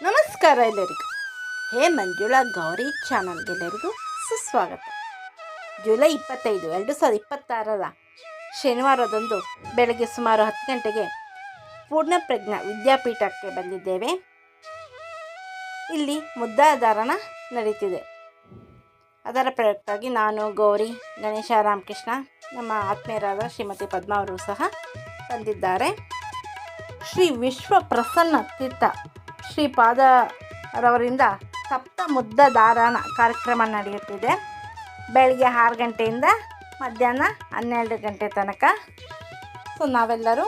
ನಮಸ್ಕಾರ ಎಲ್ಲರಿಗೂ. ಹೇ ಮಂಜುಳಾ ಗೌರಿ ಚಾನಲ್ಗೆಲ್ಲರಿಗೂ ಸುಸ್ವಾಗತ. ಜುಲೈ 25, 2026 ಶನಿವಾರದಂದು ಬೆಳಗ್ಗೆ ಸುಮಾರು 10 ಗಂಟೆಗೆ ಪೂರ್ಣಪ್ರಜ್ಞಾ ವಿದ್ಯಾಪೀಠಕ್ಕೆ ಬಂದಿದ್ದೇವೆ. ಇಲ್ಲಿ ಮುದ್ದಾಧಾರಣ ನಡೀತಿದೆ. ಅದರ ಪ್ರಯುಕ್ತವಾಗಿ ನಾನು, ಗೌರಿ, ಗಣೇಶ, ರಾಮಕೃಷ್ಣ, ನಮ್ಮ ಆತ್ಮೀಯರಾದ ಶ್ರೀಮತಿ ಪದ್ಮಾ ಅವರು ಸಹ ಬಂದಿದ್ದಾರೆ. ಶ್ರೀ ವಿಶ್ವ ಪ್ರಸನ್ನ ತೀರ್ಥ ಶ್ರೀಪಾದರವರಿಂದ ಸಪ್ತ ಮುದ್ದಾಧಾರಣ ಕಾರ್ಯಕ್ರಮ ನಡೆಯುತ್ತಿದೆ. ಬೆಳಗ್ಗೆ 6 ಗಂಟೆಯಿಂದ ಮಧ್ಯಾಹ್ನ 12 ಗಂಟೆ ತನಕ. ಸೊ ನಾವೆಲ್ಲರೂ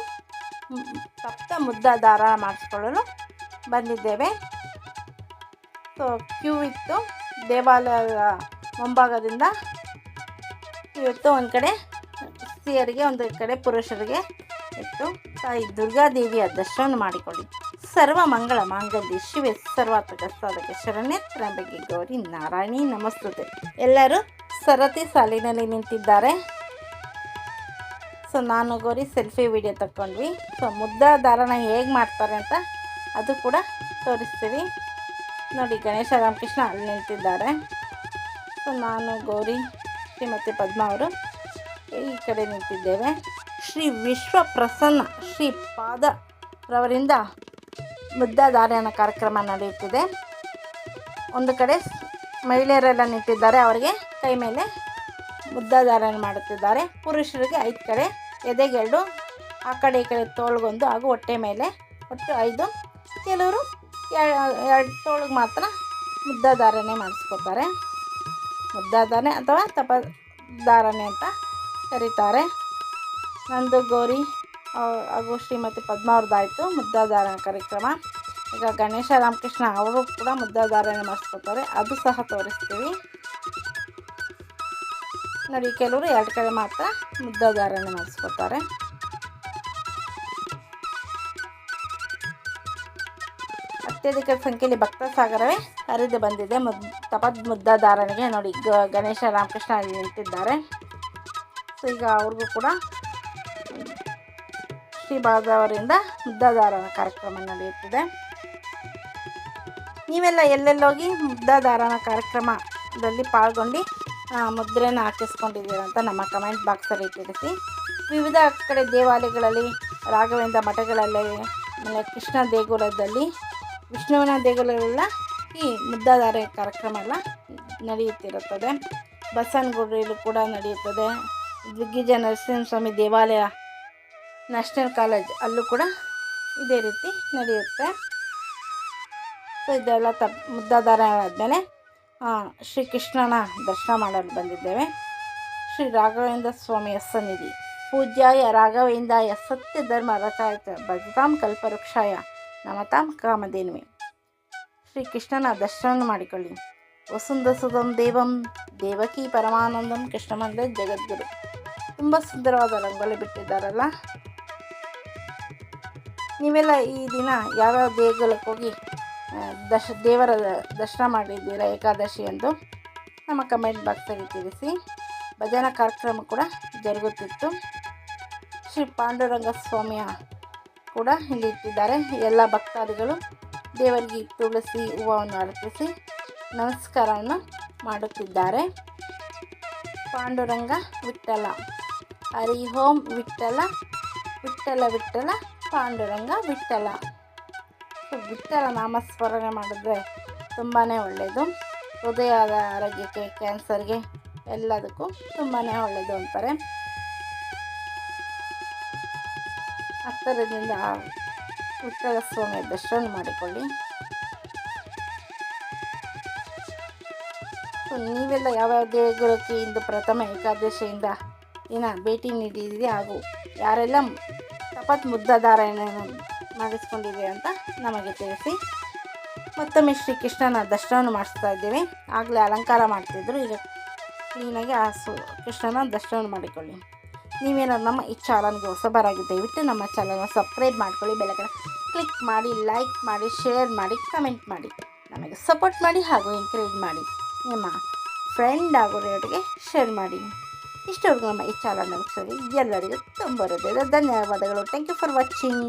ಸಪ್ತ ಮುದ್ದಾಧಾರಣ ಮಾಡಿಸ್ಕೊಳ್ಳಲು ಬಂದಿದ್ದೇವೆ. ಸೊ ಕ್ಯೂ ಇತ್ತು. ದೇವಾಲಯದ ಮುಂಭಾಗದಿಂದ ಕ್ಯೂ ಇತ್ತು. ಒಂದು ಕಡೆ ಸ್ತ್ರೀಯರಿಗೆ, ಒಂದು ಕಡೆ ಪುರುಷರಿಗೆ ಇತ್ತು. ತಾಯಿ ದುರ್ಗಾದೇವಿಯ ದರ್ಶನ ಮಾಡಿಕೊಳ್ಳಿ. ಸರ್ವ ಮಂಗಳ ಮಾಂಗಲ್ಯ ಶಿವೆ ಸರ್ವಾತ್ಮಕ ಸಾಧಕ ಶರಣ್ಯ ತ್ರ್ಯಂಬಕೆ ಗೌರಿ ನಾರಾಯಣಿ ನಮಸ್ತುತೆ. ಎಲ್ಲರೂ ಸರತಿ ಸಾಲಿನಲ್ಲಿ ನಿಂತಿದ್ದಾರೆ. ಸೊ ನಾನು ಗೌರಿ ಸೆಲ್ಫಿ ವಿಡಿಯೋ ತಗೊಂಡ್ವಿ. ಸೊ ಮುದ್ದಾಧಾರಣ ಹೇಗೆ ಮಾಡ್ತಾರೆ ಅಂತ ಅದು ಕೂಡ ತೋರಿಸ್ತೀವಿ ನೋಡಿ. ಗಣೇಶ, ರಾಮಕೃಷ್ಣ ಅಲ್ಲಿ ನಿಂತಿದ್ದಾರೆ. ಸೊ ನಾನು, ಗೌರಿ, ಶ್ರೀಮತಿ ಪದ್ಮಾ ಅವರು ಈ ಕಡೆ ನಿಂತಿದ್ದೇವೆ. ಶ್ರೀ ವಿಶ್ವ ಪ್ರಸನ್ನ ಶ್ರೀಪಾದರವರಿಂದ ಮುದ್ದಾಧಾರಣ ಕಾರ್ಯಕ್ರಮ ನಡೆಯುತ್ತಿದೆ. ಒಂದು ಕಡೆ ಮಹಿಳೆಯರೆಲ್ಲ ನಿಂತಿದ್ದಾರೆ. ಅವರಿಗೆ ಕೈ ಮೇಲೆ ಮುದ್ದಾಧಾರಣ ಮಾಡುತ್ತಿದ್ದಾರೆ. ಪುರುಷರಿಗೆ 5 ಕಡೆ ಎದೆಗೆರಡು, ಆ ಕಡೆ ಈ ಕಡೆ ತೋಳ್ಗೊಂದು ಹಾಗೂ ಹೊಟ್ಟೆ ಮೇಲೆ ಒಟ್ಟು 5. ಕೆಲವರು 2 ತೋಳಿಗೆ ಮಾತ್ರ ಮುದ್ದಾಧಾರಣೆ ಮಾಡಿಸ್ಕೊತಾರೆ. ಮುದ್ದಾಧಾರಣೆ ಅಥವಾ ತಪಧಾರಣೆ ಅಂತ ಕರೀತಾರೆ. ನಂದು, ಗೌರಿ ಹಾಗೂ ಶ್ರೀಮತಿ ಪದ್ಮಾ ಅವ್ರದ್ದಾಯಿತು ಮುದ್ದಾಧಾರಣ ಕಾರ್ಯಕ್ರಮ. ಈಗ ಗಣೇಶ, ರಾಮಕೃಷ್ಣ ಅವರು ಕೂಡ ಮುದ್ದಾಧಾರಣೆ ಮಾಡಿಸ್ಕೊತಾರೆ. ಅದು ಸಹ ತೋರಿಸ್ತೀವಿ ನೋಡಿ. ಕೆಲವರು 2 ಕಡೆ ಮಾತ್ರ ಮುದ್ದಾಧಾರಣೆ ಮಾಡಿಸ್ಕೊತಾರೆ. ಅತ್ಯಧಿಕ ಸಂಖ್ಯೆಯಲ್ಲಿ ಭಕ್ತ ಸಾಗರವೇ ಹರಿದು ಬಂದಿದೆ ಮುದ್ದಾಧಾರಣೆಗೆ ನೋಡಿ. ಗಣೇಶ, ರಾಮಕೃಷ್ಣ ಅಲ್ಲಿ ನಿಂತಿದ್ದಾರೆ. ಸೊ ಈಗ ಅವ್ರಿಗೂ ಕೂಡ ಶ್ರೀಪಾದರವರಿಂದ ಮುದ್ದಾಧಾರಣ ಕಾರ್ಯಕ್ರಮ ನಡೆಯುತ್ತಿದೆ. ನೀವೆಲ್ಲ ಎಲ್ಲೆಲ್ಲೋಗಿ ಮುದ್ದಾಧಾರಣ ಕಾರ್ಯಕ್ರಮದಲ್ಲಿ ಪಾಲ್ಗೊಂಡು ಮುದ್ರೆನ ಹಾಕಿಸ್ಕೊಂಡಿದ್ದೀರ ಅಂತ ನಮ್ಮ ಕಮೆಂಟ್ ಬಾಕ್ಸಲ್ಲಿ ತಿಳಿಸಿ. ವಿವಿಧ ಕಡೆ ದೇವಾಲಯಗಳಲ್ಲಿ, ರಾಘವೇಂದ್ರ ಮಠಗಳಲ್ಲಿ, ಆಮೇಲೆ ಕೃಷ್ಣ ದೇಗುಲದಲ್ಲಿ, ವಿಷ್ಣುವಿನ ದೇಗುಲಗಳೆಲ್ಲ ಈ ಮುದ್ದಾಧಾರಣೆ ಕಾರ್ಯಕ್ರಮ ಎಲ್ಲ ನಡೆಯುತ್ತಿರುತ್ತದೆ. ಬಸವನಗುಡಿಯಲ್ಲೂ ಕೂಡ ನಡೆಯುತ್ತದೆ. ದಿಗ್ವಿಜಯ ನರಸಿಂಹಸ್ವಾಮಿ ದೇವಾಲಯ, ನ್ಯಾಷನಲ್ ಕಾಲೇಜ್ ಅಲ್ಲೂ ಕೂಡ ಇದೇ ರೀತಿ ನಡೆಯುತ್ತೆ. ಸೊ ಇದೆಲ್ಲ ಮುದ್ದಾಧಾರಣೆ ಆದಮೇಲೆ ಶ್ರೀಕೃಷ್ಣನ ದರ್ಶನ ಮಾಡಲು ಬಂದಿದ್ದೇವೆ. ಶ್ರೀ ರಾಘವೇಂದ್ರ ಸ್ವಾಮಿಯ ಸನ್ನಿಧಿ. ಪೂಜ್ಯಾಯ ರಾಘವೇಂದ್ರಾಯ ಸತ್ಯ ಧರ್ಮ ರಥಾಯ ಭಜತಾಂ ಕಲ್ಪವೃಕ್ಷಾಯ ನಮತಾಂ ಕಾಮಧೇನುವೆ. ಶ್ರೀಕೃಷ್ಣನ ದರ್ಶನ ಮಾಡಿಕೊಳ್ಳಿ. ವಸುಂಧಸುಧಂ ದೇವಂ ದೇವಕಿ ಪರಮಾನಂದಂ ಕೃಷ್ಣಮಂದ್ರ ಜಗದ್ಗುರು. ತುಂಬ ಸುಂದರವಾದ ರಂಗೋಲಿ ಬಿಟ್ಟಿದ್ದಾರಲ್ಲ. ನೀವೆಲ್ಲ ಈ ದಿನ ಯಾವ್ಯಾವ ದೇಗುಲಕ್ಕೆ ಹೋಗಿ ದೇವರ ದರ್ಶನ ಮಾಡಿದ್ದೀರಾ ಏಕಾದಶಿ ಎಂದು ನಮ್ಮ ಕಮೆಂಟ್ ಬಾಕ್ಸಲ್ಲಿ ತಿಳಿಸಿ. ಭಜನಾ ಕಾರ್ಯಕ್ರಮ ಕೂಡ ಜರುಗುತ್ತಿತ್ತು. ಶ್ರೀ ಪಾಂಡುರಂಗ ಸ್ವಾಮಿಯ ಕೂಡ ಇಲ್ಲಿ ಇಟ್ಟಿದ್ದಾರೆ. ಎಲ್ಲ ಭಕ್ತಾದಿಗಳು ದೇವರಿಗೆ ತುಳಸಿ ಹೂವನ್ನು ಅರ್ಪಿಸಿ ನಮಸ್ಕಾರವನ್ನು ಮಾಡುತ್ತಿದ್ದಾರೆ. ಪಾಂಡುರಂಗ ವಿಠ್ಠಲ, ಹರಿ ಓಂ ವಿಠ್ಠಲ, ವಿಠ್ಠಲ ವಿಠ್ಠಲ ಪಾಂಡುರಂಗ ವಿಠ್ಠಲ. ವಿಠ್ಠಲ ನಾಮಸ್ಮರಣೆ ಮಾಡಿದ್ರೆ ತುಂಬಾ ಒಳ್ಳೆಯದು. ಹೃದಯದ ಆರೋಗ್ಯಕ್ಕೆ, ಕ್ಯಾನ್ಸರ್ಗೆ ಎಲ್ಲದಕ್ಕೂ ತುಂಬಾ ಒಳ್ಳೆಯದು ಅಂತಾರೆ. ಹತ್ತಿರದಿಂದ ವಿಠ್ಠಲ ಸ್ವಾಮಿಯ ದರ್ಶನ ಮಾಡಿಕೊಳ್ಳಿ. ನೀವೆಲ್ಲ ಯಾವ್ಯಾವ ದೇಗುಲಕ್ಕೆ ಇಂದು ಪ್ರಥಮ ಏಕಾದಶಿಯಿಂದ ಭೇಟಿ ನೀಡಿದ್ದೀರಿ ಹಾಗೂ ಯಾರೆಲ್ಲ ಮುದ್ದಾಧಾರಣೆಯನ್ನು ಮಾಡಿಸ್ಕೊಂಡಿದ್ದೀವಿ ಅಂತ ನಮಗೆ ತಿಳಿಸಿ. ಮತ್ತೊಮ್ಮೆ ಶ್ರೀಕೃಷ್ಣನ ದರ್ಶನ ಮಾಡಿಸ್ತಾ ಇದ್ದೀವಿ. ಆಗಲೇ ಅಲಂಕಾರ ಮಾಡ್ತಿದ್ರು, ಈಗ ಕ್ಲೀನಾಗಿ ಕೃಷ್ಣನ ದರ್ಶನ ಮಾಡಿಕೊಳ್ಳಿ. ನೀವೇನಾದ್ರು ನಮ್ಮ ಈ ಚಾನಲ್ಗೆ ಹೊಸಬರಾಗಿ ದಯವಿಟ್ಟು ನಮ್ಮ ಚಾನಲ್ನ ಸಬ್ಸ್ಕ್ರೈಬ್ ಮಾಡ್ಕೊಳ್ಳಿ. ಬೆಳಗ್ಗೆ ಕ್ಲಿಕ್ ಮಾಡಿ, ಲೈಕ್ ಮಾಡಿ, ಶೇರ್ ಮಾಡಿ, ಕಮೆಂಟ್ ಮಾಡಿ, ನಮಗೆ ಸಪೋರ್ಟ್ ಮಾಡಿ ಹಾಗೂ ಎಂಕರೇಜ್ ಮಾಡಿ. ನಿಮ್ಮ ಫ್ರೆಂಡ್ ಆಗೋರಿಗೆ ಶೇರ್ ಮಾಡಿ. ಇಷ್ಟವರೆಗೂ ನಮ್ಮ ಈ ಚಾನಲ್ನ ವೀಕ್ಷಕರಿಗೆ ಎಲ್ಲರಿಗೂ ತುಂಬ ಹೃದಯದ ಧನ್ಯವಾದಗಳು. Thank you for watching.